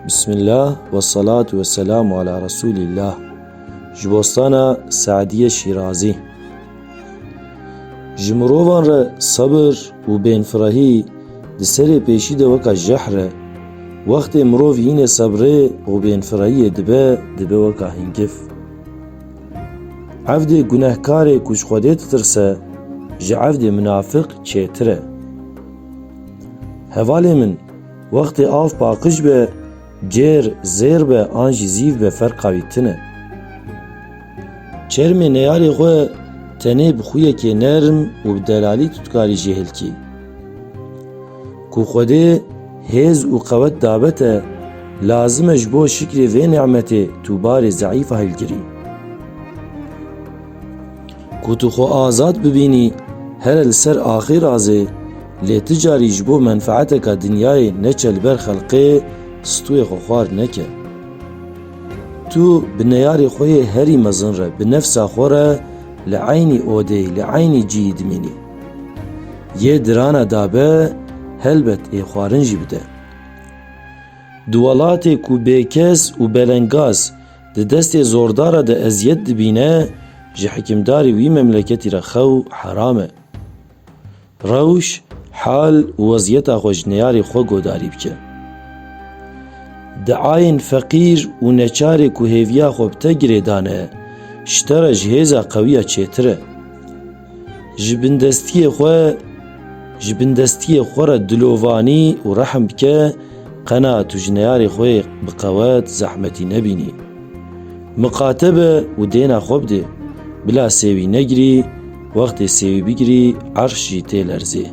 Bismillah ve salatu ve selamu ala Resulillah. Jibostana Saadiye Şirazi. Jimirovan re sabır u benfirahî di serê pêşî de weka jehr e. Wextê mirov yîne sabrê û benfirahiyê dibe weka hingif. Evdê gunehkarê ku ji Xwedê ditirse, ji evdê münafık çêtir e. Hevalê min, wextê av paqij be, cêr zêr be an jî zîv be ferqa wî tin e. Çermê neyarê xwe tenê bi xuyekê nerm û bi delalî tutkarî jê hilkî. Ku Xwedê hêz û qewet dabete, lazim e ji bo şikrê vê ni'metê tu barê zeîfa hilgirî. Ku tu xwe azad bibînî here li ser axîr razê, lê ti carî ji bo menfaeteka dinyayê neçe li ber xelqê, stûyê xwe xwar neke. Tu bi neyarê xwe yê herî mezin re bi nefsa xwe re li eynî odê li eynî ciyî dimînî. Yê dirana dabe, helbet ê xwarin jî bide. Di welatê ku bêkes û belengaz di destê zordara de eziyet dibîne, ji hikimdarê wî memleketî re xew heram e. Rewş, hal û weziyeta xwe ji neyarê xwe godarî bike. Di ayên feqîr û neçarê ku hêviya xwe bi te girêdane, ji te re ji hêza qewiya çêtir e. Ji bindestiyê xwe re dilovanî û rehm bike, qena tu ji neyarê xwe bi qewet zehmetî nebînî. Miqate be û dêna xwe bide, bila sêwî negirî, wextê sêwî bigirî, erş jî tê lerzê.